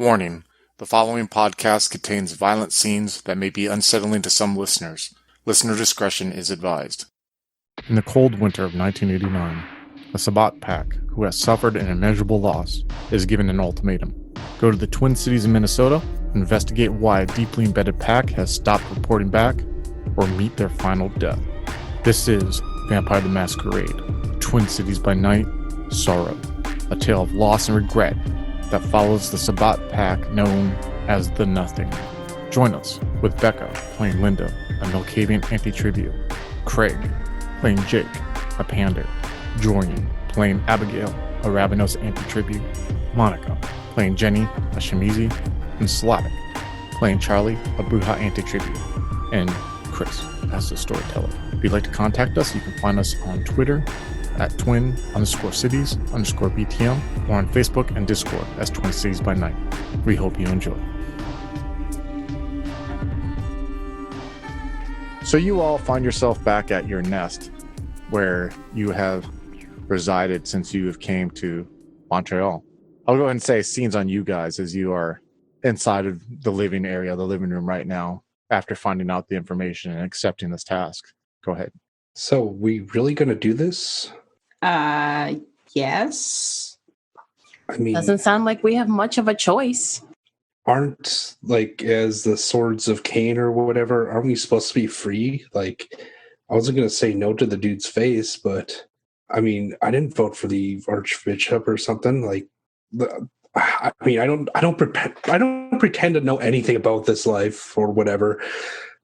Warning: the following podcast contains violent scenes that may be unsettling to some listeners. Listener discretion is advised. In the cold winter of 1989, a Sabbat pack, who has suffered an immeasurable loss, is given an ultimatum. Go to the Twin Cities in Minnesota, investigate why a deeply embedded pack has stopped reporting back, or meet their final death. This is Vampire the Masquerade, Twin Cities by Night, Sorrow, a tale of loss and regret that follows the Sabbat pack known as the Nothing. Join us with Becca playing Linda, a Milcavian anti-tribute, Craig playing Jake, a Pander, Jorian playing Abigail, a Ravenos anti-tribute, Monica playing Jenny, a Shamizi, and Slavic playing Charlie, a Bruja anti-tribute, and Chris as the storyteller. If you'd like to contact us, you can find us on Twitter at twin_cities_BTM or on Facebook and Discord as Twin Cities by Night. We hope you enjoy. So you all find yourself back at your nest where you have resided since you have came to Montreal. I'll go ahead and say scenes on you guys as you are inside of the living area, the living room right now, after finding out the information and accepting this task. Go ahead. So we really going to do this? Yes. I mean, Doesn't sound like we have much of a choice. aren't, like, as the Swords of Cain or whatever, aren't we supposed to be free? Like, I wasn't going to say no to the dude's face, but, I mean, I didn't vote for the Archbishop or something. Like, I don't pretend to know anything about this life or whatever,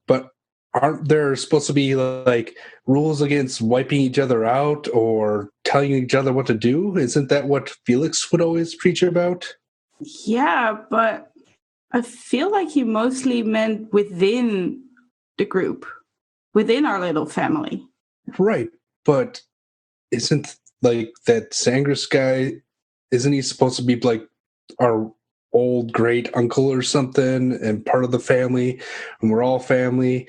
but aren't there supposed to be, like, rules against wiping each other out or telling each other what to do? Isn't that what Felix would always preach about? Yeah, but I feel like he mostly meant within the group, within our little family. Right, but isn't, like, that Sangris guy, isn't he supposed to be, like, our old great uncle or something and part of the family, and we're all family?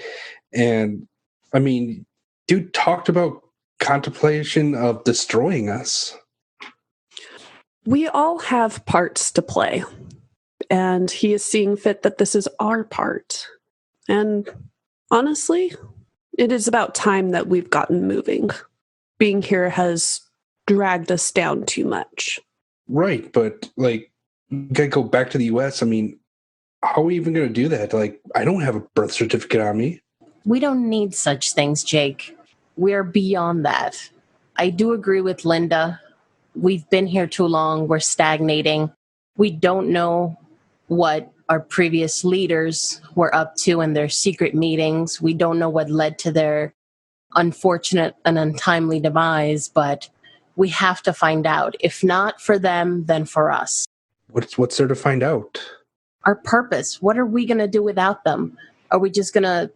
And, I mean, dude talked about contemplation of destroying us. We all have parts to play, and he is seeing fit that this is our part. And honestly, it is about time that we've gotten moving. Being here has dragged us down too much. Right, but, like, you gotta go back to the U.S. I mean, how are we even gonna do that? Like, I don't have a birth certificate on me. We don't need such things, Jake. We're beyond that. I do agree with Linda. We've been here too long. We're stagnating. We don't know what our previous leaders were up to in their secret meetings. We don't know what led to their unfortunate and untimely demise, but we have to find out. If not for them, then for us. What's there to find out? Our purpose. What are we going to do without them? Are we just going to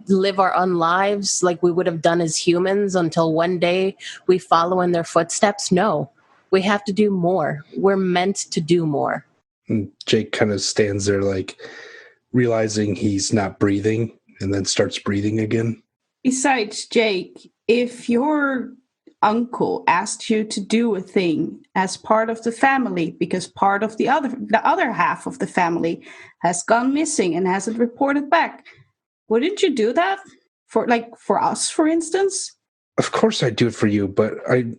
live our own lives like we would have done as humans until one day we follow in their footsteps? No. We have to do more. We're meant to do more. And Jake kind of stands there, like, realizing he's not breathing, and then starts breathing again. Besides, Jake, if your uncle asked you to do a thing as part of the family because part of the other half of the family has gone missing and hasn't reported back, wouldn't you do that for us, for instance? Of course I'd do it for you, but I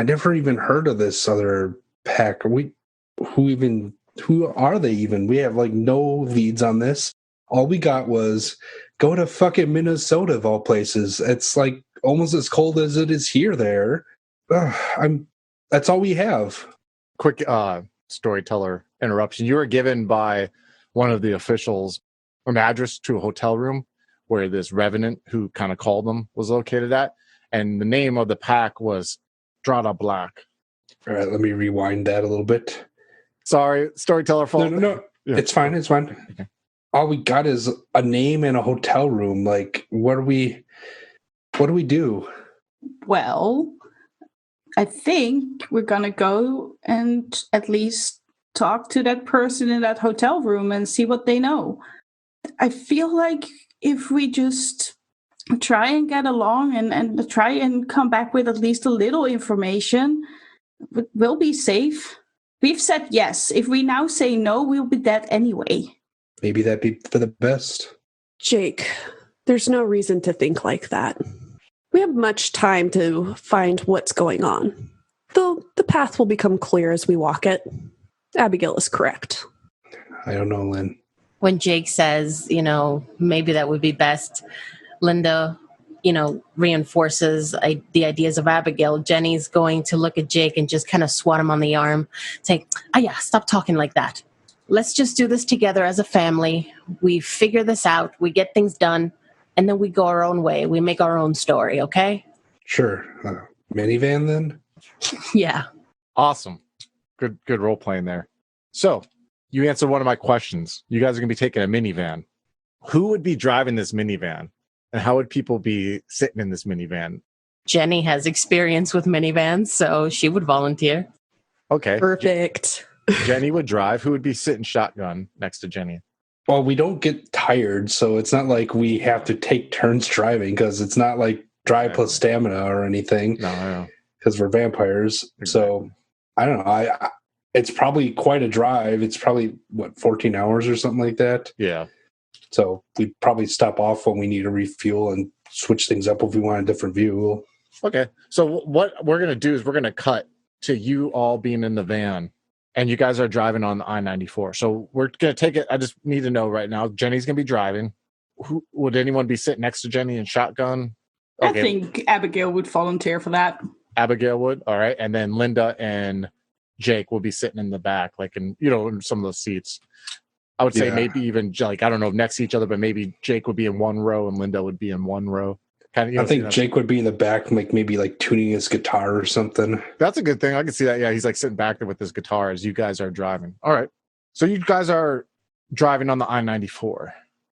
never even heard of this other pack. Who are they even? We have, like, no leads on this. All we got was go to fucking Minnesota of all places. It's, like, almost as cold as it is here there. That's all we have. Quick storyteller interruption. You were given by one of the officials an address to a hotel room where this revenant who kind of called them was located at, and the name of the pack was Strata Black. All right, let me rewind that a little bit. Sorry, storyteller fault. No. Yeah. It's fine. Okay. All we got is a name and a hotel room. Like, what do we do? Well, I think we're going to go and at least talk to that person in that hotel room and see what they know. I feel like if we just try and get along and try and come back with at least a little information, we'll be safe. We've said yes. If we now say no, we'll be dead anyway. Maybe that'd be for the best. Jake, there's no reason to think like that. We have much time to find what's going on. Though the path will become clear as we walk it. Abigail is correct. I don't know, Lynn. When Jake says, maybe that would be best, Linda, reinforces the ideas of Abigail. Jenny's going to look at Jake and just kind of swat him on the arm, saying, yeah, stop talking like that. Let's just do this together as a family. We figure this out. We get things done. And then we go our own way. We make our own story, okay? Sure. Minivan, then? Yeah. Awesome. Good role playing there. So, you answered one of my questions. You guys are going to be taking a minivan. Who would be driving this minivan? And how would people be sitting in this minivan? Jenny has experience with minivans, so she would volunteer. Okay. Perfect. Jenny would drive. Who would be sitting shotgun next to Jenny? Well, we don't get tired, so it's not like we have to take turns driving, because it's not like drive plus stamina or anything. No. Because we're vampires. Exactly. So, I don't know. It's probably quite a drive. It's probably, 14 hours or something like that? Yeah. So we'd probably stop off when we need to refuel and switch things up if we want a different view. Okay. So what we're going to do is we're going to cut to you all being in the van, and you guys are driving on the I-94. So we're going to take it. I just need to know right now, Jenny's going to be driving. Would anyone be sitting next to Jenny in shotgun? Okay. I think Abigail would volunteer for that. Abigail would? All right. And then Linda and Jake will be sitting in the back, like in some of those seats. I would say maybe even I don't know, next to each other, but maybe Jake would be in one row and Linda would be in one row. Kind of. I think Jake would be in the back, maybe tuning his guitar or something. That's a good thing. I can see that. Yeah, he's sitting back there with his guitar as you guys are driving. All right. So you guys are driving on the I-94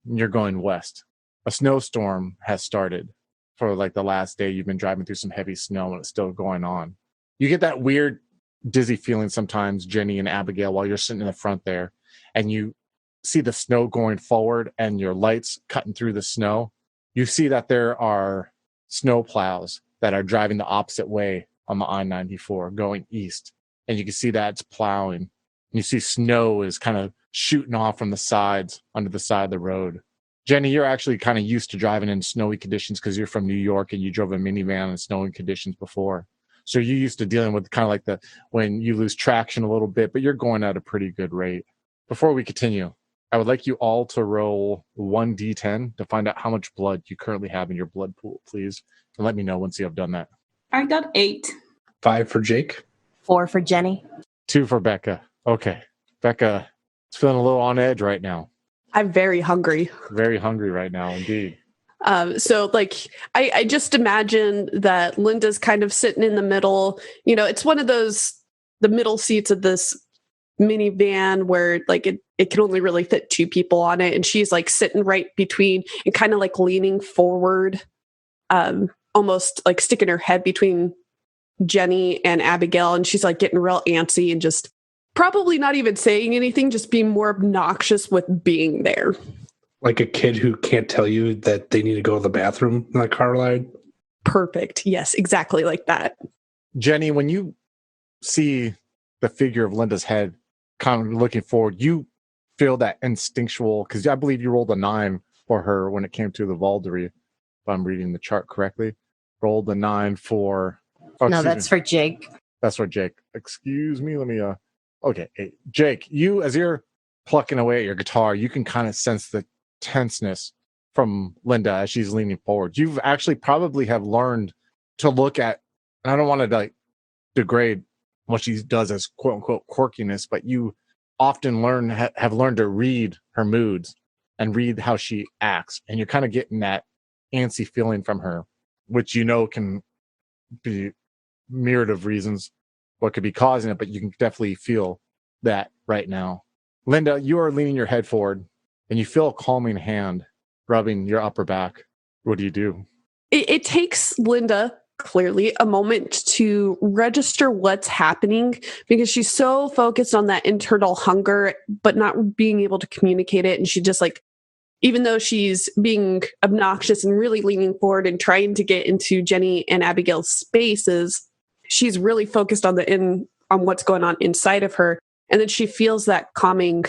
and you're going west. A snowstorm has started for the last day. You've been driving through some heavy snow and it's still going on. You get that weird dizzy feeling sometimes, Jenny and Abigail, while you're sitting in the front there, and you see the snow going forward and your lights cutting through the snow. You see that there are snow plows that are driving the opposite way on the I-94 going east. And you can see that it's plowing. And you see snow is kind of shooting off from the sides under the side of the road. Jenny, you're actually kind of used to driving in snowy conditions because you're from New York and you drove a minivan in snowy conditions before. So you're used to dealing with kind of when you lose traction a little bit, but you're going at a pretty good rate. Before we continue, I would like you all to roll 1d10 to find out how much blood you currently have in your blood pool, please. And let me know once you have done that. I got 8. 5 for Jake. 4 for Jenny. 2 for Becca. Okay. Becca is feeling a little on edge right now. I'm very hungry. Very hungry right now, indeed. So I just imagine that Linda's kind of sitting in the middle. It's one of those, the middle seats of this minivan where it can only really fit 2 people on it. And she's sitting right between and kind of leaning forward, almost sticking her head between Jenny and Abigail. And she's getting real antsy and just probably not even saying anything, just being more obnoxious with being there. Like a kid who can't tell you that they need to go to the bathroom in the car ride. Perfect. Yes, exactly like that. Jenny, when you see the figure of Linda's head kind of looking forward, you feel that instinctual, because I believe you rolled a 9 for her when it came to the Valkyrie, if I'm reading the chart correctly. Rolled a 9 for... No, that's for Jake. That's for Jake. Excuse me, let me... Okay, Jake, you, as you're plucking away at your guitar, you can kind of sense the tenseness from Linda as she's leaning forward. You've actually probably have learned to look at, and I don't want to degrade what she does as quote unquote quirkiness, but you often have learned to read her moods and read how she acts, and you're kind of getting that antsy feeling from her, which can be myriad of reasons what could be causing it, but you can definitely feel that right now. Linda, you are leaning your head forward and you feel a calming hand rubbing your upper back. What do? It takes Linda clearly a moment to register what's happening because she's so focused on that internal hunger, but not being able to communicate it. And she just even though she's being obnoxious and really leaning forward and trying to get into Jenny and Abigail's spaces, she's really focused on on what's going on inside of her. And then she feels that calming.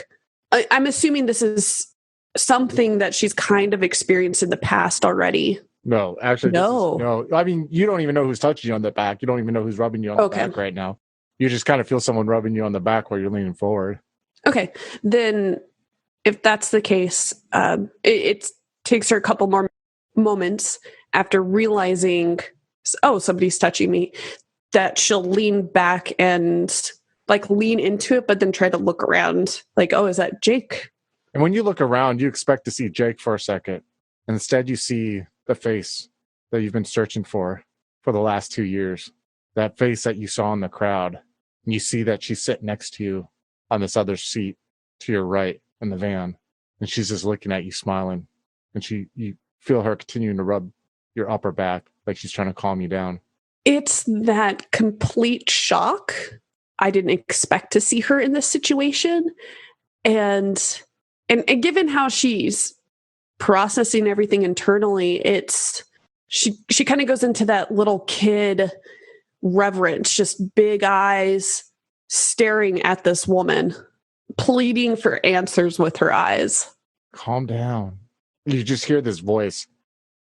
I'm assuming this is something that she's kind of experienced in the past already. No, actually, No. No. I mean, you don't even know who's touching you on the back. You don't even know who's rubbing you on the back right now. You just kind of feel someone rubbing you on the back while you're leaning forward. Okay. Then if that's the case, it takes her a couple more moments after realizing, oh, somebody's touching me, that she'll lean back and like lean into it, but then try to look around like, oh, is that Jake? And when you look around, you expect to see Jake for a second. And instead you see the face that you've been searching for the last 2 years. That face that you saw in the crowd. And you see that she's sitting next to you on this other seat to your right in the van. And she's just looking at you smiling. And you feel her continuing to rub your upper back like she's trying to calm you down. It's that complete shock. I didn't expect to see her in this situation. And given how she's processing everything internally, she kind of goes into that little kid reverence, just big eyes staring at this woman, pleading for answers with her eyes. Calm down. You just hear this voice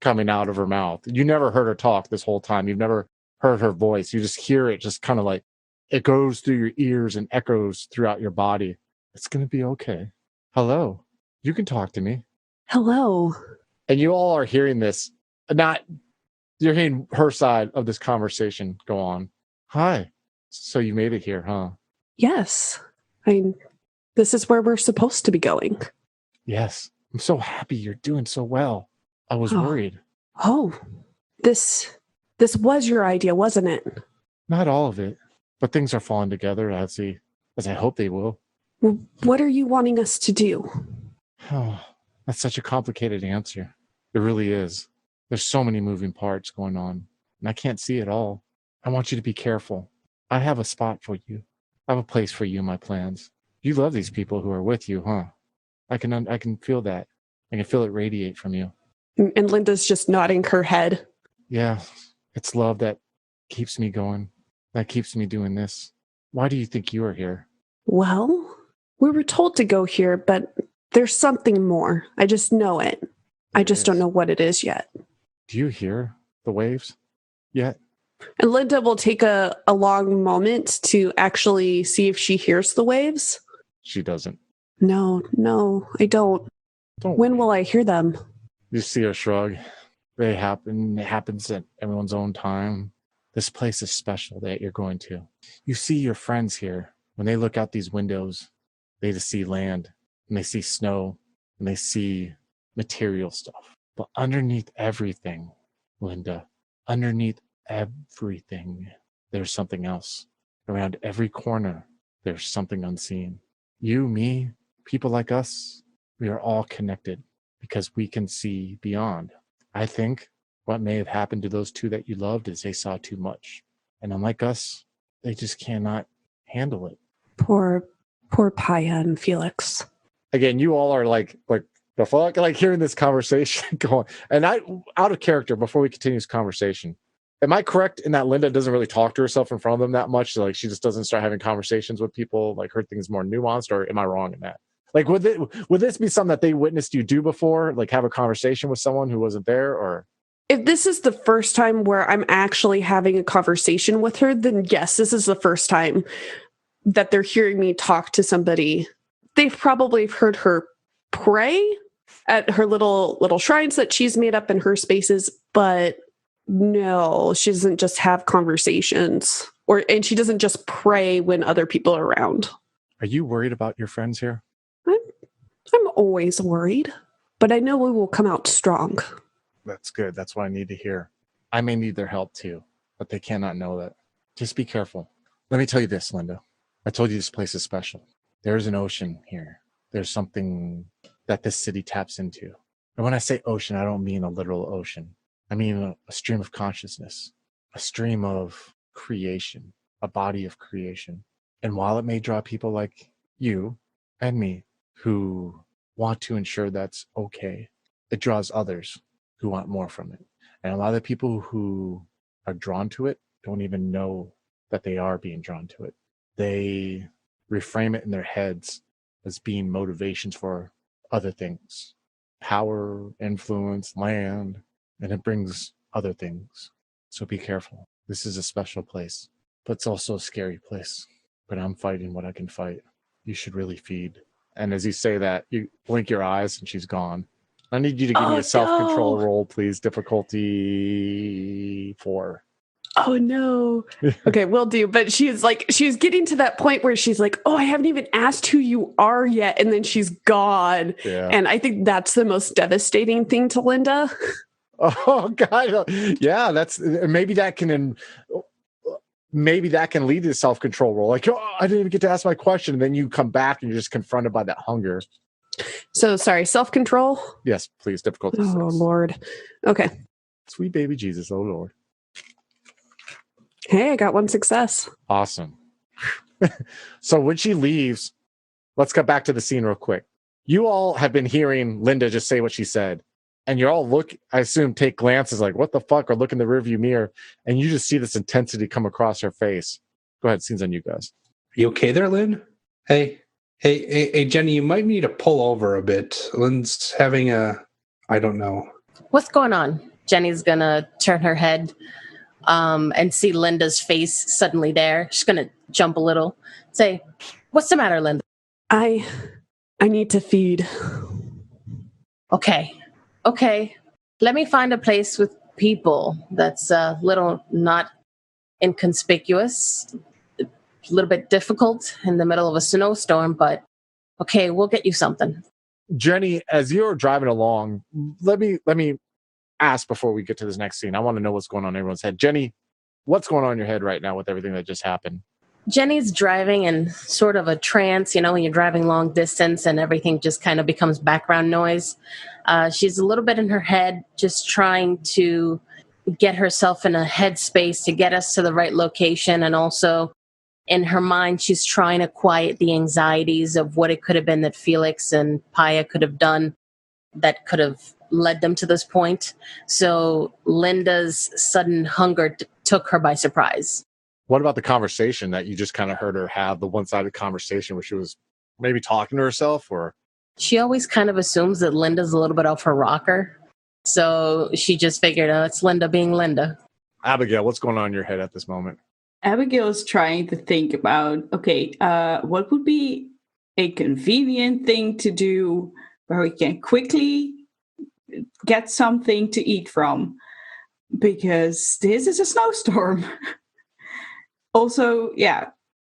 coming out of her mouth. You never heard her talk this whole time. You've never heard her voice. You just hear it just kind of like it goes through your ears and echoes throughout your body. It's going to be okay. Hello. You can talk to me. Hello. And you all are hearing this. You're hearing her side of this conversation go on. Hi. So you made it here, huh? Yes. This is where we're supposed to be going. Yes. I'm so happy you're doing so well. I was worried. Oh, this was your idea, wasn't it? Not all of it, but things are falling together as I hope they will. Well, what are you wanting us to do? Oh, that's such a complicated answer. It really is. There's so many moving parts going on, and I can't see it all. I want you to be careful. I have a spot for you. I have a place for you in my plans. You love these people who are with you, huh? I can feel that. I can feel it radiate from you. And Linda's just nodding her head. Yeah, it's love that keeps me going, that keeps me doing this. Why do you think you are here? Well, we were told to go here, but there's something more. I just know it. I just don't know what it is yet. Do you hear the waves yet? And Linda will take a long moment to actually see if she hears the waves. She doesn't. No, I don't. When will I hear them? You see her shrug. They happen. It happens at everyone's own time. This place is special that you're going to. You see your friends here. When they look out these windows, they just see land, and they see snow, and they see material stuff. But underneath everything, Linda, underneath everything, there's something else. Around every corner, there's something unseen. You, me, people like us, we are all connected because we can see beyond. I think what may have happened to those two that you loved is they saw too much. And unlike us, they just cannot handle it. Poor Paya and Felix. Again, you all are like the fuck, like hearing this conversation going. And out of character, before we continue this conversation, am I correct in that Linda doesn't really talk to herself in front of them that much? So, like, she just doesn't start having conversations with people, like her thing's more nuanced, or am I wrong in that? Like, would this be something that they witnessed you do before? Like have a conversation with someone who wasn't there, or? If this is the first time where I'm actually having a conversation with her, then yes, this is the first time that they're hearing me talk to somebody. They've probably heard her pray at her little shrines that she's made up in her spaces, but no, she doesn't just have conversations, and she doesn't just pray when other people are around. Are you worried about your friends here? I'm always worried, but I know we will come out strong. That's good. That's what I need to hear. I may need their help too, but they cannot know that. Just be careful. Let me tell you this, Linda. I told you this place is special. There's an ocean here. There's something that this city taps into. And when I say ocean, I don't mean a literal ocean. I mean a stream of consciousness, a stream of creation, a body of creation. And while it may draw people like you and me who want to ensure that's okay, it draws others who want more from it. And a lot of the people who are drawn to it don't even know that they are being drawn to it. they reframe it in their heads as being motivations for other things. Power, influence, land, and it brings other things. So be careful. This is a special place, but it's also a scary place. But I'm fighting what I can fight. You should really feed. And as you say that, you blink your eyes and she's gone. I need you to give me a self-control roll, please. Difficulty 4. Oh no. Okay, will do. But she's getting to that point where she's like, oh, I haven't even asked who you are yet. And then she's gone. Yeah. And I think that's the most devastating thing to Linda. Oh God. Yeah, maybe that can lead to self-control roll. Like, oh, I didn't even get to ask my question. And then you come back and you're just confronted by that hunger. So sorry, self-control? Yes, please. Difficulty 6. Oh Lord. Okay. Sweet baby Jesus, oh Lord. Hey, I got 1 success. Awesome. So when she leaves, let's get back to the scene real quick. You all have been hearing Linda just say what she said. And you're all I assume, take glances like, what the fuck? Or look in the rearview mirror. And you just see this intensity come across her face. Go ahead. Scene's on you guys. You okay there, Lynn? Hey, Jenny, you might need to pull over a bit. Lynn's having I don't know. What's going on? Jenny's going to turn her head and see Linda's face suddenly there. She's going to jump a little. Say, what's the matter, Linda? I need to feed. Okay. Let me find a place with people that's a little not inconspicuous, a little bit difficult in the middle of a snowstorm, but okay, we'll get you something. Jenny, as you're driving along, let me ask before we get to this next scene. I want to know what's going on in everyone's head. Jenny, what's going on in your head right now with everything that just happened? Jenny's driving in sort of a trance, when you're driving long distance and everything just kind of becomes background noise. She's a little bit in her head, just trying to get herself in a headspace to get us to the right location. And also in her mind, she's trying to quiet the anxieties of what it could have been that Felix and Paya could have done that could have led them to this point. So Linda's sudden hunger took her by surprise. What about the conversation that you just kind of heard her have, the one-sided conversation where she was maybe talking to herself? Or she always kind of assumes that Linda's a little bit off her rocker. So she just figured out it's Linda being Linda. Abigail, what's going on in your head at this moment? Abigail is trying to think about, what would be a convenient thing to do where we can quickly get something to eat from, because this is a snowstorm. Also,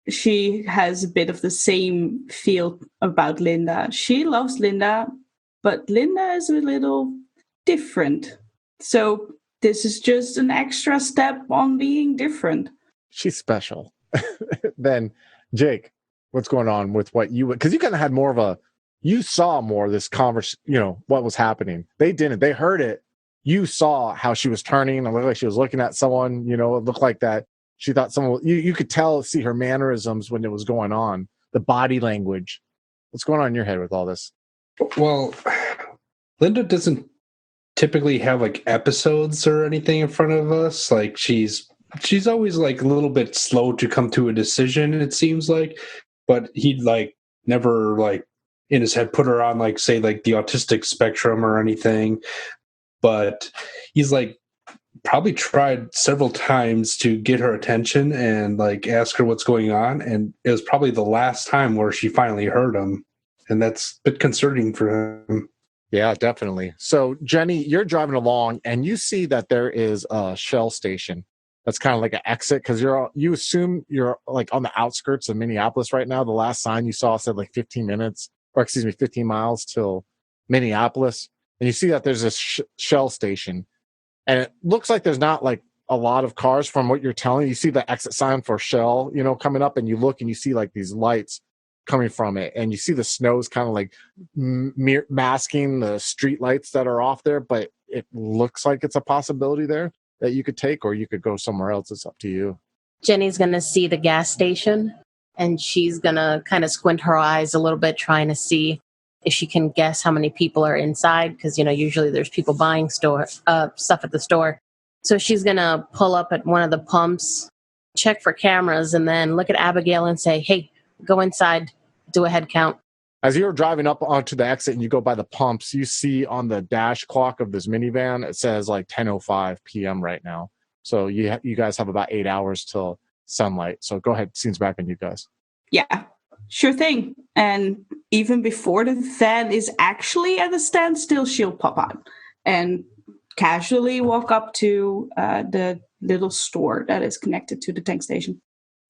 she has a bit of the same feel about Linda. She loves Linda, but Linda is a little different. So this is just an extra step on being different. She's special. Then, Jake, what's going on with what you... Because you kind of had more of you saw more of this conversation, what was happening. They didn't. They heard it. You saw how she was turning. It looked like she was looking at someone, it looked like that. She thought someone, you could see her mannerisms when it was going on, the body language. What's going on in your head with all this? Well, Linda doesn't typically have episodes or anything in front of us. She's always a little bit slow to come to a decision, it seems like, but he'd never in his head put her on the autistic spectrum or anything. But he's probably tried several times to get her attention and ask her what's going on, and it was probably the last time where she finally heard him, and that's a bit concerning for him. Yeah, definitely. So Jenny, you're driving along and you see that there is a Shell station that's kind of like an exit, because you assume you're on the outskirts of Minneapolis right now. The last sign you saw said 15 miles till Minneapolis, and you see that there's this Shell station. And it looks like there's not a lot of cars from what you're telling. You see the exit sign for Shell, coming up, and you look and you see these lights coming from it. And you see the snow's kind of masking the street lights that are off there. But it looks like it's a possibility there that you could take, or you could go somewhere else. It's up to you. Jenny's going to see the gas station, and she's going to kind of squint her eyes a little bit, trying to see if she can guess how many people are inside, because, usually there's people buying stuff at the store. So she's going to pull up at one of the pumps check for cameras and then look at Abigail and say, hey, go inside, do a head count. As you're driving up onto the exit and you go by the pumps, you see on the dash clock of this minivan, it says like 10:05 p.m. right now. So you guys have about 8 hours till sunlight. So go ahead, scene's back on you guys. Yeah, sure thing. And even before the van is actually at a standstill, she'll pop out and casually walk up to the little store that is connected to the tank station.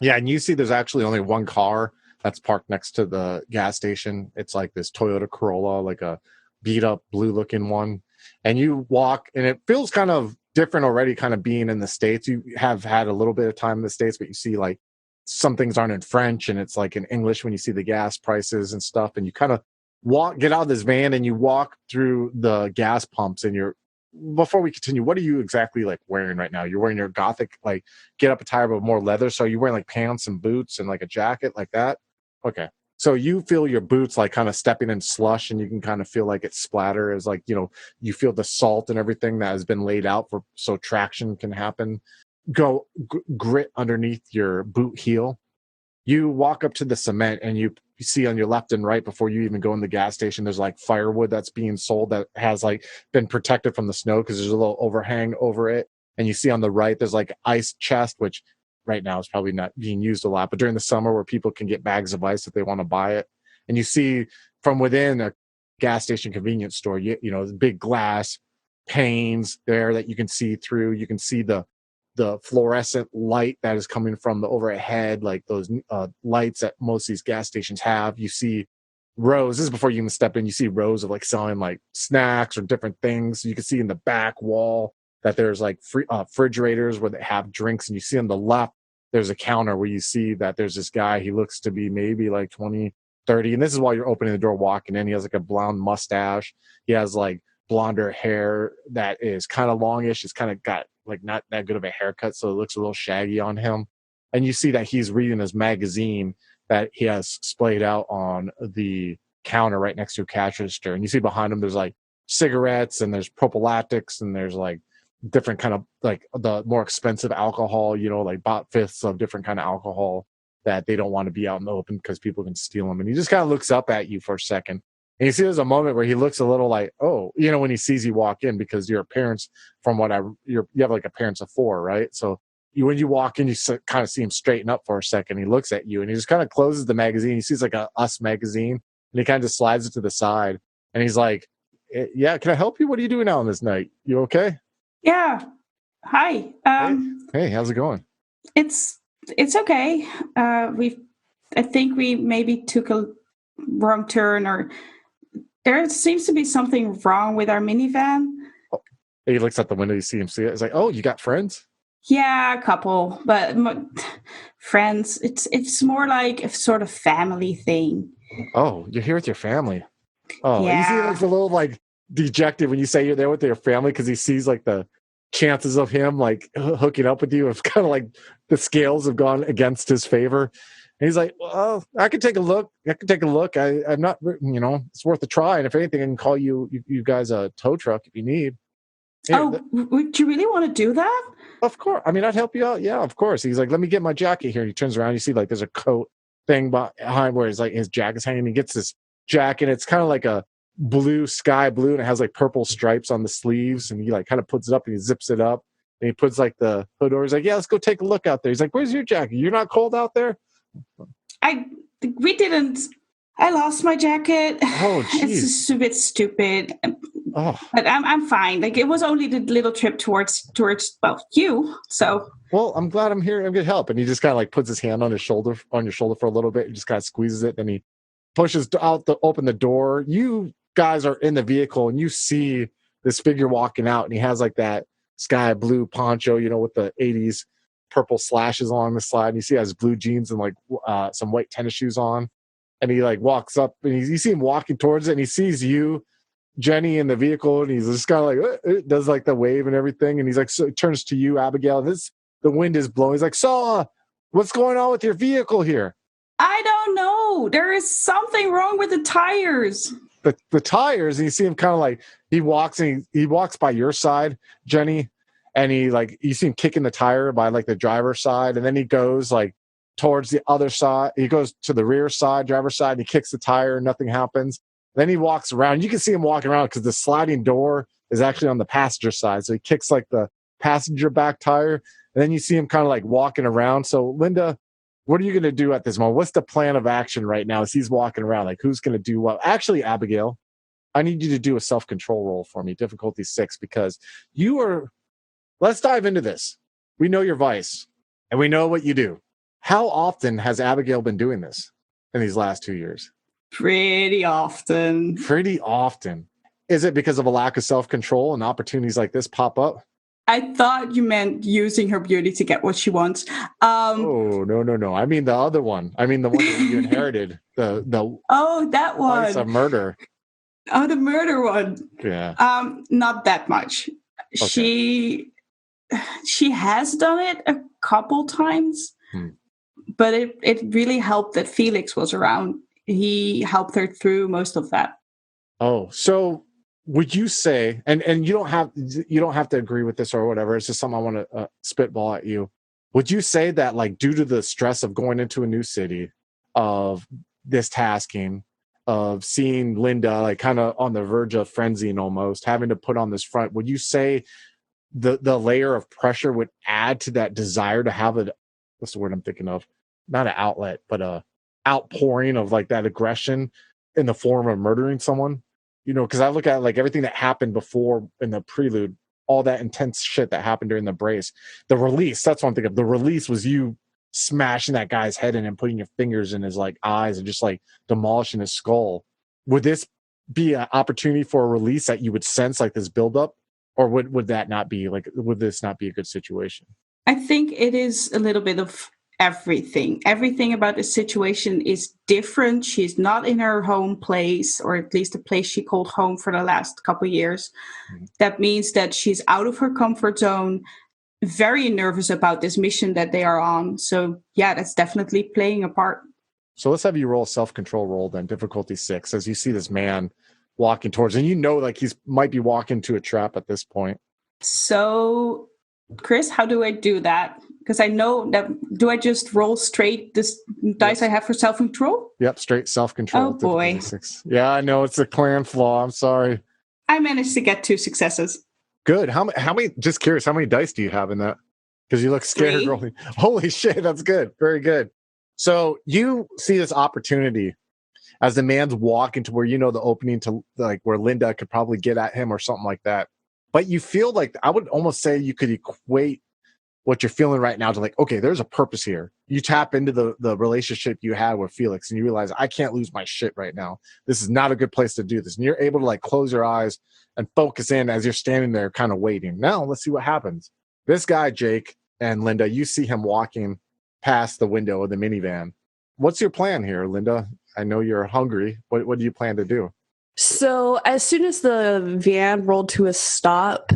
Yeah, and you see there's actually only one car that's parked next to the gas station. It's like this Toyota Corolla, like a beat up blue looking one. And you walk and it feels kind of different already, kind of being in the States. You have had a little bit of time in the States, but you see like some things aren't in French and it's like in English when you see the gas prices and stuff. And you kind of get out of this van and you walk through the gas pumps and before we continue, what are you exactly like wearing right now? You're wearing your gothic, like get up attire, but more leather. So you're wearing like pants and boots and like a jacket like that. Okay. So you feel your boots like kind of stepping in slush and you can kind of feel like it splatter as like, you feel the salt and everything that has been laid out so traction can happen. Go grit underneath your boot heel. You walk up to the cement and you see on your left and right before you even go in the gas station, there's like firewood that's being sold that has like been protected from the snow because there's a little overhang over it. And you see on the right, there's like ice chest, which right now is probably not being used a lot, but during the summer where people can get bags of ice if they want to buy it. And you see from within a gas station convenience store, the big glass panes there that you can see through. You can see the fluorescent light that is coming from the overhead, like those lights that most of these gas stations have. You see rows, this is before you even step in, you see rows of like selling like snacks or different things. You can see in the back wall that there's like refrigerators where they have drinks. And you see on the left, there's a counter where you see that there's this guy. He looks to be maybe like 20, 30. And this is while you're opening the door, walking in. He has like a blonde mustache. He has like blonder hair that is kind of longish. It's kind of got like not that good of a haircut, so it looks a little shaggy on him. And you see that he's reading his magazine that he has splayed out on the counter right next to a cash register. And you see behind him, there's like cigarettes and there's prophylactics and there's like different kind of like the more expensive alcohol, like bought fifths of different kind of alcohol that they don't want to be out in the open because people can steal them. And he just kind of looks up at you for a second. And you see there's a moment where he looks a little like, oh, when he sees you walk in, because your parents, you have like a parents of 4, right? So when you walk in, you kind of see him straighten up for a second. He looks at you and he just kind of closes the magazine. He sees like a Us magazine and he kind of just slides it to the side. And he's like, yeah, can I help you? What are you doing out on this night? You okay? Yeah. Hi. Hey, how's it going? It's okay. I think we maybe took a wrong turn, or there seems to be something wrong with our minivan. Oh, he looks out the window, you see him see it. It's like, oh, you got friends? Yeah, a couple, but friends. It's more like a sort of family thing. Oh, you're here with your family. Oh, yeah. You see like a little like dejected when you say you're there with your family because he sees like the chances of him like hooking up with you. It's kind of like the scales have gone against his favor. And he's like, well, I can take a look. I'm not, it's worth a try. And if anything, I can call you guys a tow truck if you need. Here, would you really want to do that? Of course. I mean, I'd help you out. Yeah, of course. He's like, let me get my jacket here. And he turns around. You see like there's a coat thing behind where he's like his jacket's hanging. He gets this jacket. It's kind of like a sky blue, and it has like purple stripes on the sleeves. And he like kind of puts it up and he zips it up. And he puts like the hood over. He's like, yeah, let's go take a look out there. He's like, where's your jacket? You're not cold out there? We didn't. I lost my jacket. Oh, geez. It's a bit stupid. Oh. But I'm fine. Like it was only the little trip towards you. So. Well, I'm glad I'm here. I'm good help. And he just kind of like puts his hand on your shoulder for a little bit. He just kind of squeezes it. Then he pushes out open the door. You guys are in the vehicle and you see this figure walking out, and he has like that sky blue poncho, with the 80s purple slashes along the side. And you see he has blue jeans and like some white tennis shoes on. And he like walks up and you see him walking towards it, and he sees you, Jenny, in the vehicle, and he's just kind of like does like the wave and everything. And he's like, so he turns to you, Abigail. The wind is blowing. He's like, so what's going on with your vehicle here? I don't know. There is something wrong with the tires. The tires, and you see him kind of like he walks by your side, Jenny, and he like, you see him kicking the tire by like the driver's side, and then he goes like towards the other side. He goes to the rear side, driver's side, and he kicks the tire, and nothing happens. Then he walks around. You can see him walking around because the sliding door is actually on the passenger side. So he kicks like the passenger back tire, and then you see him kind of like walking around. So Linda, what are you going to do at this moment? What's the plan of action right now as he's walking around? Like, who's going to do what? Actually, Abigail, I need you to do a self-control roll for me, difficulty 6, because let's dive into this. We know your vice, and we know what you do. How often has Abigail been doing this in these last 2 years? Pretty often. Pretty often. Is it because of a lack of self-control and opportunities like this pop up? I thought you meant using her beauty to get what she wants. Oh, no. I mean the other one. I mean the one that you inherited. The that one. Vice of murder. Oh, the murder one. Yeah. Not that much. Okay. She has done it a couple times, but it really helped that Felix was around. He helped her through most of that. Oh, so would you say, and you don't have to agree with this or whatever, it's just something I want to spitball at you. Would you say that, like, due to the stress of going into a new city, of this tasking, of seeing Linda like kind of on the verge of frenzying almost, having to put on this front, would you say the layer of pressure would add to that desire to have what's the word I'm thinking of? Not an outlet, but a outpouring of like that aggression in the form of murdering someone? You know, because I look at like everything that happened before in the prelude, all that intense shit that happened during the brace. The release, that's what I'm thinking of. The release was you smashing that guy's head in and putting your fingers in his like eyes and just like demolishing his skull. Would this be an opportunity for a release that you would sense like this buildup? Or would that not be like, would this not be a good situation? I think it is a little bit of everything. Everything about the situation is different. She's not in her home place, or at least the place she called home for the last couple of years. That means that she's out of her comfort zone, very nervous about this mission that they are on. So yeah, that's definitely playing a part. So let's have you roll a self-control roll then, difficulty 6, as you see this man walking towards, and you know like he's might be walking to a trap at this point. So Chris, how do I do that? Because I know that, do I just roll straight this dice I have for self-control? Yep, straight self-control. Oh boy. 6. Yeah, I know it's a clan flaw. I'm sorry. I managed to get 2 successes. Good. How many? Just curious. How many dice do you have in that? Because you look scared. 3. Rolling. Holy shit, that's good. Very good. So you see this opportunity as the man's walking to where you know the opening to like where Linda could probably get at him or something like that. But you feel like, I would almost say you could equate what you're feeling right now to like, okay, there's a purpose here. You tap into the relationship you had with Felix and you realize, I can't lose my shit right now. This is not a good place to do this. And you're able to like close your eyes and focus in as you're standing there kind of waiting. Now let's see what happens. This guy, Jake and Linda, you see him walking past the window of the minivan. What's your plan here, Linda? I know you're hungry. What do you plan to do? So as soon as the van rolled to a stop,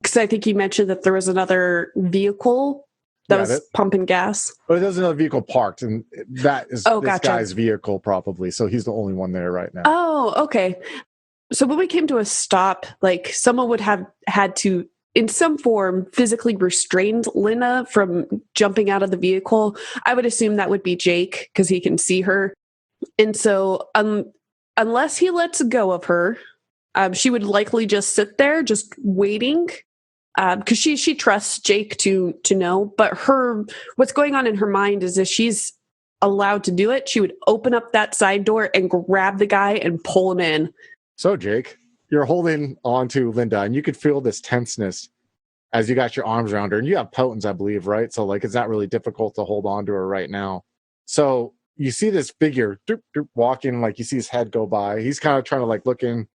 because I think you mentioned that there was another vehicle that was pumping gas. But there's another vehicle parked, and that is this gotcha. guy's vehicle probably. So he's the only one there right now. Oh, okay. So when we came to a stop, like someone would have had to, in some form, physically restrained Linda from jumping out of the vehicle. I would assume that would be Jake because he can see her. And so unless he lets go of her, she would likely just sit there, just waiting, because she trusts Jake to know. But what's going on in her mind is if she's allowed to do it, she would open up that side door and grab the guy and pull him in. So Jake, you're holding on to Linda, and you could feel this tenseness as you got your arms around her. And you have potence, I believe, right? So like it's not really difficult to hold on to her right now. So you see this figure walking, like you see his head go by. He's kind of trying to like look in.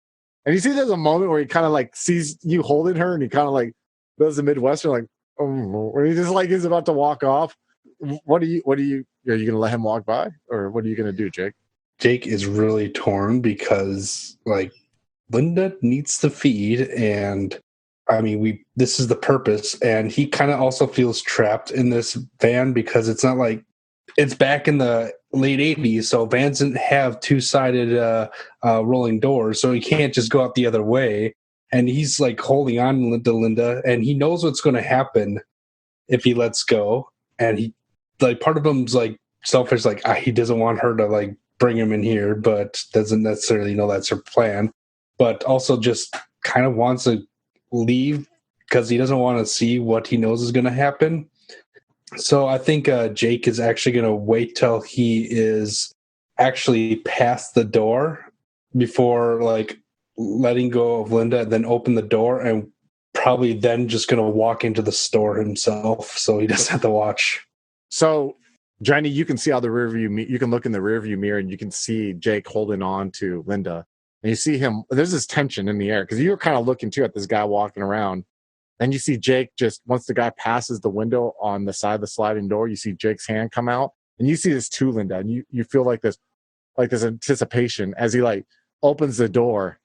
And you see there's a moment where he kind of like sees you holding her and he kind of like does the Midwestern, like, when he just like is about to walk off. Are you going to let him walk by, or what are you going to do, Jake? Jake is really torn because like Linda needs to feed, and I mean, this is the purpose, and he kind of also feels trapped in this van because it's not like it's back in the late 80s, so vans didn't have two-sided rolling doors, so he can't just go out the other way. and he's like holding on to Linda, and he knows what's going to happen if he lets go. And he, like, part of him's like selfish, like he doesn't want her to like bring him in here, but doesn't necessarily know that's her plan. But also just kind of wants to leave because he doesn't want to see what he knows is going to happen. So I think Jake is actually going to wait till he is actually past the door before like letting go of Linda, then open the door, and probably then just going to walk into the store himself so he doesn't have to watch. So, Jenny, you can see out the rearview. You can look in the rearview mirror and you can see Jake holding on to Linda. And you see him. There's this tension in the air because you were kind of looking too at this guy walking around. Then you see Jake just, once the guy passes the window on the side of the sliding door, you see Jake's hand come out, and you see this too, Linda, and you feel like this anticipation as he like opens the door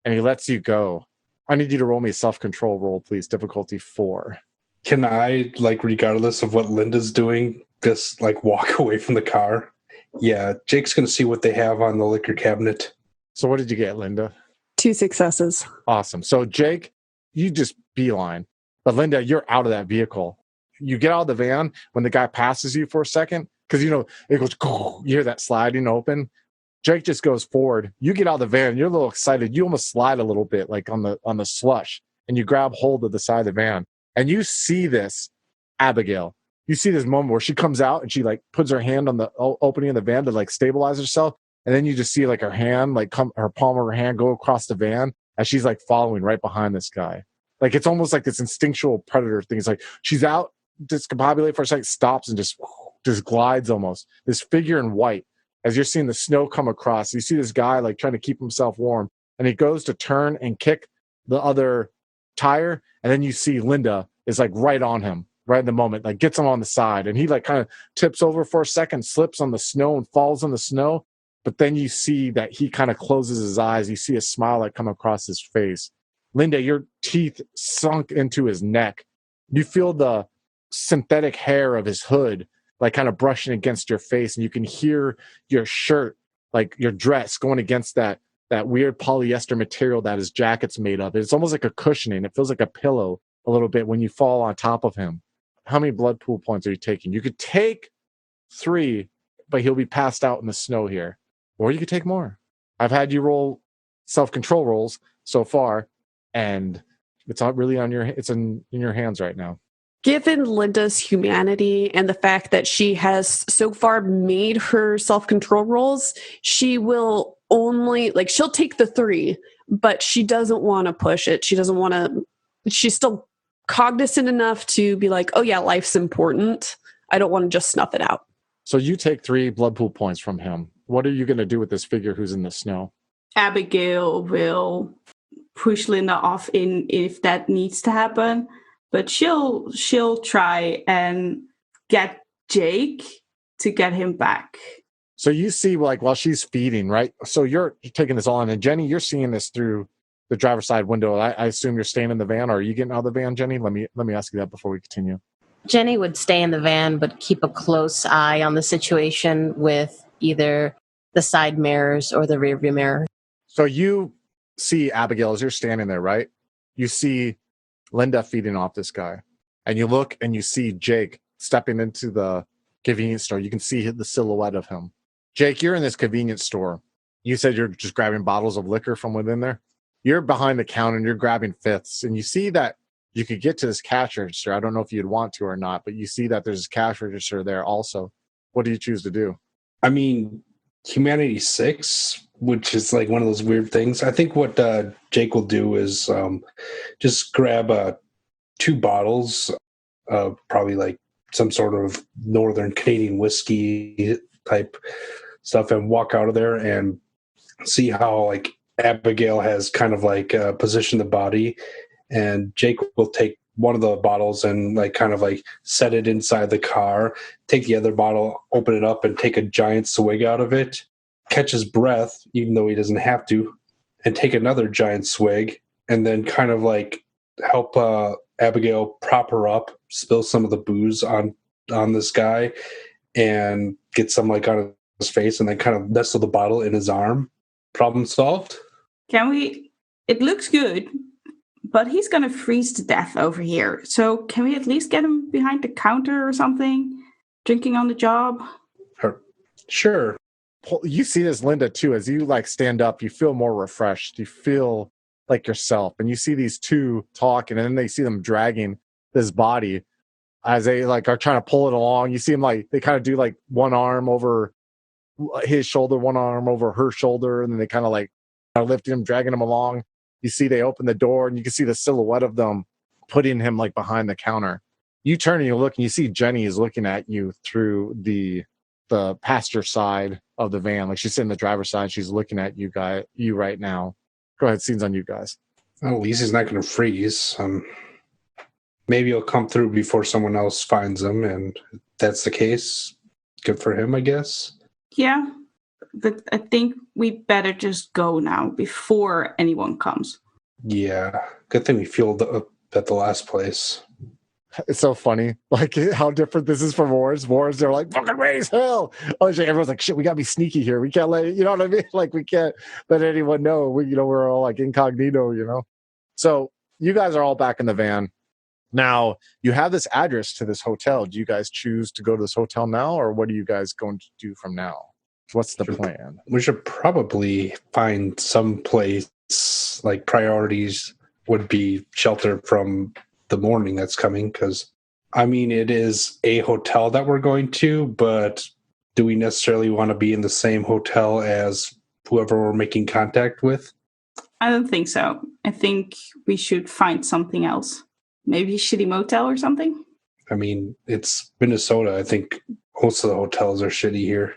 and he lets you go. I need you to roll me a self-control roll, please. Difficulty 4. Can I, like, regardless of what Linda's doing, just like walk away from the car? Yeah, Jake's going to see what they have on the liquor cabinet. So what did you get, Linda? 2 successes. Awesome. So Jake, you just beeline. But Linda, you're out of that vehicle. You get out of the van when the guy passes you for a second, because, you know, it goes, you hear that sliding open. Jake just goes forward. You get out of the van. You're a little excited. You almost slide a little bit, like on the slush, and you grab hold of the side of the van. And you see this, Abigail. You see this moment where she comes out and she like puts her hand on the opening of the van to like stabilize herself. And then you just see like her hand, like her palm of her hand go across the van as she's like following right behind this guy. Like it's almost like this instinctual predator thing. It's like she's out, discombobulated for a second, stops and just glides almost. This figure in white. As you're seeing the snow come across, you see this guy like trying to keep himself warm, and he goes to turn and kick the other tire, and then you see Linda is like right on him, right in the moment, like gets him on the side, and he like kind of tips over for a second, slips on the snow and falls on the snow, but then you see that he kind of closes his eyes. You see a smile like come across his face. Linda, your teeth sunk into his neck. You feel the synthetic hair of his hood like kind of brushing against your face, and you can hear your shirt, like your dress, going against that weird polyester material that his jacket's made of. It's almost like a cushioning. It feels like a pillow a little bit when you fall on top of him. How many blood pool points are you taking? You could take 3, but he'll be passed out in the snow here. Or you could take more. I've had you roll self-control rolls so far, and it's not really it's in your hands right now. Given Linda's humanity and the fact that she has so far made her self-control rolls, she will only, like, she'll take the 3, but she doesn't want to push it. She doesn't want to, she's still cognizant enough to be like, oh yeah, life's important. I don't want to just snuff it out. So you take 3 blood pool points from him. What are you going to do with this figure who's in the snow? Abigail will push Linda off in if that needs to happen. But she'll try and get Jake to get him back. So you see, like, while she's feeding, right? So you're taking this all in. And Jenny, you're seeing this through the driver's side window. I assume you're staying in the van. Or are you getting out of the van, Jenny? Let me ask you that before we continue. Jenny would stay in the van, but keep a close eye on the situation with either the side mirrors or the rearview mirror. So you see Abigail as you're standing there, right? You see Linda feeding off this guy, and you look and you see Jake stepping into the convenience store. You can see the silhouette of him. Jake, you're in this convenience store. You said you're just grabbing bottles of liquor from within there. You're behind the counter and you're grabbing fifths, and you see that you could get to this cash register. I don't know if you'd want to or not, but you see that there's a cash register there also. What do you choose to do? I mean, Humanity 6, which is like one of those weird things. I think what Jake will do is just grab 2 bottles of probably like some sort of Northern Canadian whiskey type stuff and walk out of there and see how like Abigail has kind of like positioned the body. And Jake will take one of the bottles and like kind of like set it inside the car, take the other bottle, open it up and take a giant swig out of it, catch his breath, even though he doesn't have to, and take another giant swig, and then kind of like help Abigail prop her up, spill some of the booze on this guy and get some like on his face, and then kind of nestle the bottle in his arm. Problem solved. It looks good. but he's going to freeze to death over here. So can we at least get him behind the counter or something? Drinking on the job? Sure. You see this, Linda, too. As you like stand up, you feel more refreshed. You feel like yourself. And you see these two talking, and then they see them dragging this body as they like are trying to pull it along. You see them like they kind of do like one arm over his shoulder, one arm over her shoulder, and then they kind of like are lifting him, dragging him along. You see they open the door, and you can see the silhouette of them putting him like behind the counter. You turn and you look, and you see Jenny is looking at you through the passenger side of the van. Like she's sitting in the driver's side, she's looking at you right now. Go ahead, scene's on you guys. Well, at least he's not going to freeze. Maybe he'll come through before someone else finds him, and if that's the case, good for him, I guess. Yeah, but I think we better just go now before anyone comes. Yeah, good thing we fueled up at the last place. It's so funny, like how different this is from Wars. Wars, they're like, fucking raise hell. Oh, everyone's like, shit, we gotta be sneaky here. We can't let, you know what I mean? Like, we can't let anyone know. We're all like incognito, So you guys are all back in the van. Now, you have this address to this hotel. Do you guys choose to go to this hotel now, or what are you guys going to do from now? What's the plan? We should probably find some place, like priorities would be shelter from the morning that's coming, because I mean it is a hotel that we're going to, but do we necessarily want to be in the same hotel as whoever we're making contact with? I don't think so. I think we should find something else. Maybe a shitty motel or something. I mean, it's Minnesota. I think most of the hotels are shitty here.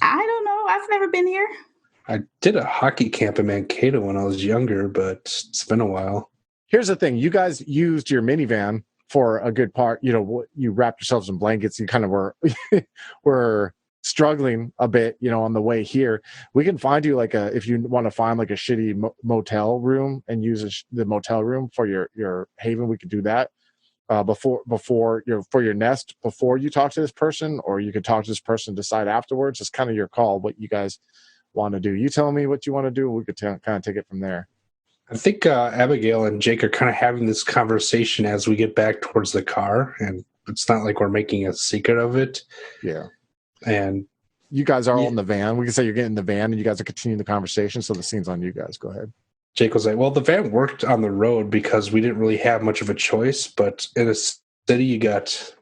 I don't know. I've never been here. I did a hockey camp in Mankato when I was younger, but it's been a while. Here's the thing. You guys used your minivan for a good part. You wrapped yourselves in blankets. You kind of were struggling a bit, on the way here. We can find you if you want to find like a shitty motel room and use the motel room for your haven, we could do that before your nest, before you talk to this person, or you could talk to this person, decide afterwards. It's kind of your call what you guys want to do. You tell me what you want to do. We could kind of take it from there. I think Abigail and Jake are kind of having this conversation as we get back towards the car, and it's not like we're making a secret of it. Yeah. And you guys are all in the van. We can say you're getting in the van and you guys are continuing the conversation. So the scene's on you guys. Go ahead. Jake was like, well, the van worked on the road because we didn't really have much of a choice. But in a city, you got,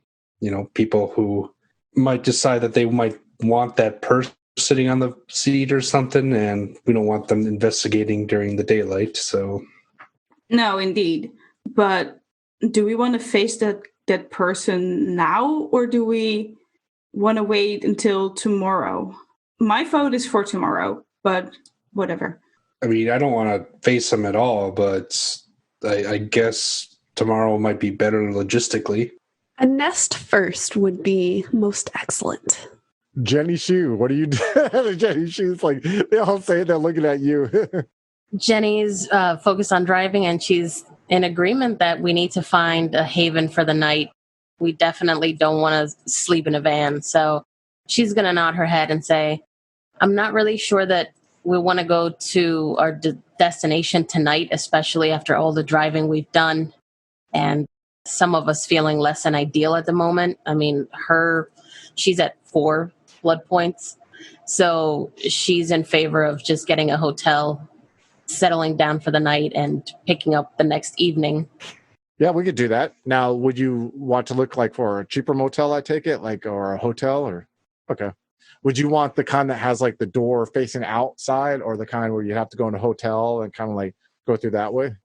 people who might decide that they might want that person sitting on the seat or something, and we don't want them investigating during the daylight. So no, indeed. But do we want to face that person now, or do we want to wait until tomorrow? My vote is for tomorrow, but whatever. I mean, I don't want to face him at all, but I guess tomorrow might be better logistically. A nest first would be most excellent. Jenny Shue, what are you doing? Jenny Shue's like, they all say they're looking at you. Jenny's focused on driving, and she's in agreement that we need to find a haven for the night. We definitely don't want to sleep in a van. So she's going to nod her head and say, I'm not really sure that we want to go to our destination tonight, especially after all the driving we've done. And some of us feeling less than ideal at the moment. I mean, she's at 4 blood points. So she's in favor of just getting a hotel, settling down for the night, and picking up the next evening. Yeah, we could do that. Now, would you want to look for a cheaper motel, I take it, or a hotel? Or okay. Would you want the kind that has the door facing outside, or the kind where you have to go in a hotel and kind of go through that way?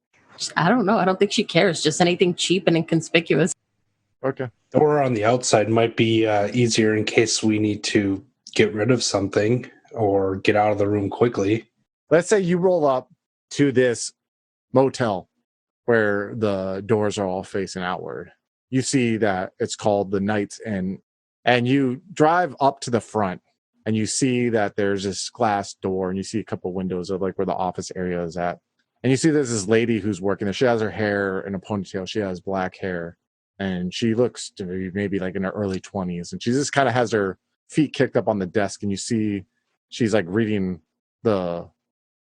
I don't know. I don't think she cares. Just anything cheap and inconspicuous. Okay. Door on the outside might be easier in case we need to get rid of something or get out of the room quickly. Let's say you roll up to this motel where the doors are all facing outward. You see that it's called the Knight's Inn, and you drive up to the front and you see that there's this glass door, and you see a couple windows of where the office area is at. And you see there's this lady who's working there. She has her hair in a ponytail. She has black hair, and she looks to be maybe in her early 20s. And she just kind of has her feet kicked up on the desk, and you see she's reading the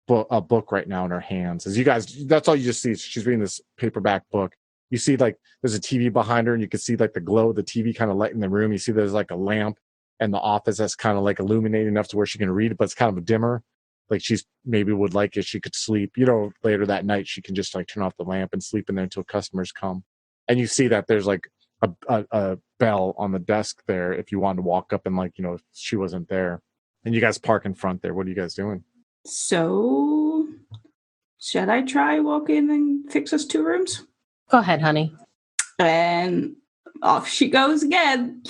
a book right now in her hands. As you guys, that's all you just see. She's reading this paperback book. You see like there's a TV behind her, and you can see like the glow of the TV kind of lighting the room. You see there's like a lamp in the office that's kind of like illuminated enough to where she can read it, but it's kind of a dimmer. Like she's maybe would like if she could sleep, later that night, she can just like turn off the lamp and sleep in there until customers come. And you see that there's like a bell on the desk there if you wanted to walk up and if she wasn't there. And you guys park in front there. What are you guys doing? So, should I try walk in and fix us 2 rooms? Go ahead, honey. And off she goes again.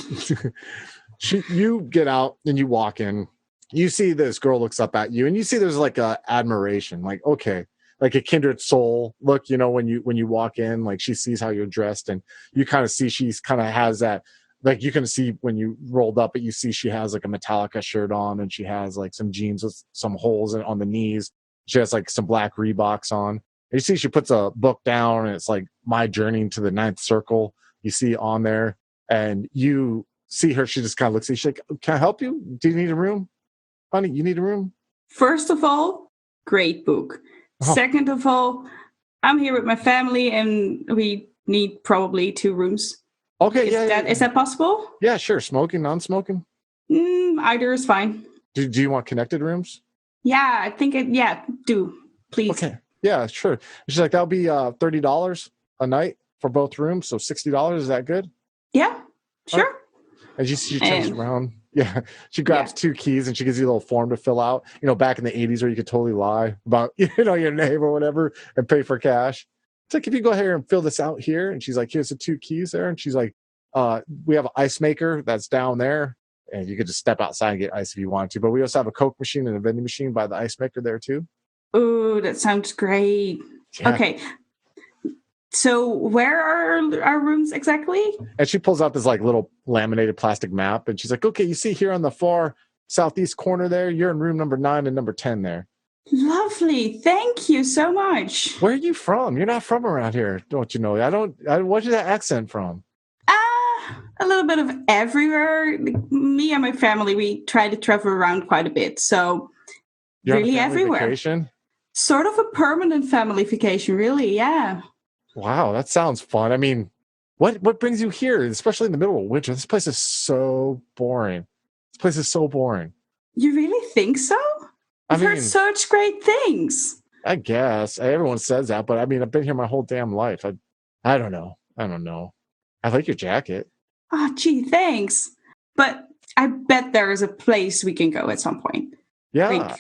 You get out and you walk in. You see this girl looks up at you, and you see there's like a admiration, like, okay, like a kindred soul look, when you walk in, like she sees how you're dressed, and you kind of see she's kind of has that, like you can see when you rolled up, but you see she has like a Metallica shirt on, and she has like some jeans with some holes on the knees. She has like some black Reeboks on. And you see she puts a book down, and it's like My Journey to the Ninth Circle. You see on there, and you see her. She just kind of looks at you. She's like, "Can I help you? Do you need a room? Honey, you need a room?" First of all, great book. Oh. Second of all, I'm here with my family, and we need probably 2 rooms. Okay, Is that possible? Yeah, sure. Smoking, non-smoking? Either is fine. Do you want connected rooms? Yeah, I think do. Please. Okay. Yeah, sure. She's like, that'll be $30 a night for both rooms, so $60. Is that good? Yeah, sure. Right. And she turns around. Yeah, she grabs 2 keys and she gives you a little form to fill out. Back in the 80s where you could totally lie about your name or whatever and pay for cash. It's like, if you go here and fill this out here, and she's like, here's the 2 keys there, and she's like, we have an ice maker that's down there, and you could just step outside and get ice if you want to. But we also have a Coke machine and a vending machine by the ice maker there too. Ooh, that sounds great. Yeah. Okay. So where are our rooms exactly? And she pulls out this like little laminated plastic map, and she's like, okay, you see here on the far southeast corner there, you're in room number 9 and number 10 there. Lovely. Thank you so much. Where are you from? You're not from around here, don't you know? Where's that accent from? A little bit of everywhere. Me and my family, we try to travel around quite a bit. So you're really on a family everywhere. Vacation? Sort of a permanent family vacation, really, yeah. Wow, that sounds fun. I mean, what brings you here, especially in the middle of winter? This place is so boring. You really think so? I've heard such great things. I guess. Everyone says that, but I mean, I've been here my whole damn life. I don't know. I like your jacket. Oh, gee, thanks. But I bet there is a place we can go at some point. Yeah. Like,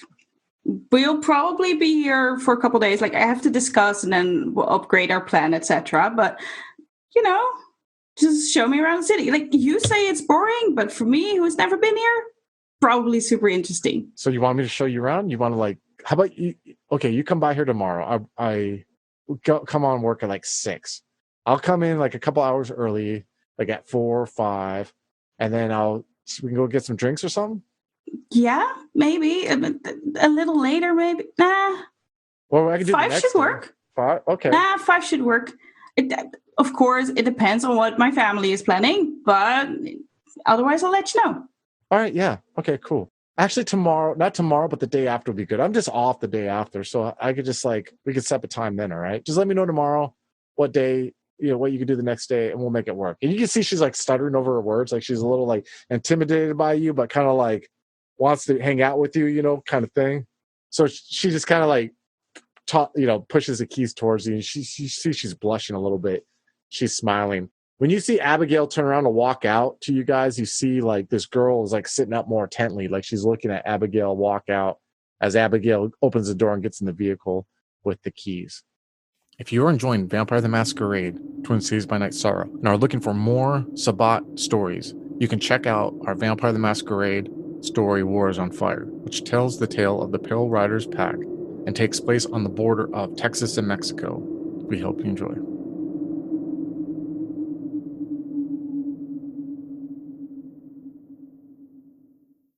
we'll probably be here for a couple of days. Like, I have to discuss, and then we'll upgrade our plan, etc. But, just show me around the city. Like, you say it's boring, but for me, who's never been here, probably super interesting. So you want me to show you around? You want to how about you? Okay, you come by here tomorrow. I come on work at like 6. I'll come in like a couple hours early, like at 4 or 5, and then we can go get some drinks or something. Yeah, maybe a little later, maybe. Nah. Well, I can do 5 should work. 5, okay. Nah, 5 should work. Of course, it depends on what my family is planning, but otherwise, I'll let you know. All right, yeah. Okay, cool. Actually, not tomorrow, but the day after would be good. I'm just off the day after, so I could just we could set a time then, all right? Just let me know tomorrow what day, what you could do the next day, and we'll make it work. And you can see she's like stuttering over her words, like she's a little like intimidated by you, but kind of like wants to hang out with you, kind of thing. So she just kind of like, pushes the keys towards you, and she sees she's blushing a little bit. She's smiling. When you see Abigail turn around and walk out to you guys, you see like this girl is like sitting up more intently, like she's looking at Abigail walk out as Abigail opens the door and gets in the vehicle with the keys. If you are enjoying Vampire the Masquerade, Twin Cities by Night Sorrow, and are looking for more Sabbat stories, you can check out our Vampire the Masquerade story, War is on Fire, which tells the tale of the Pale Riders Pack and takes place on the border of Texas and Mexico. We hope you enjoy.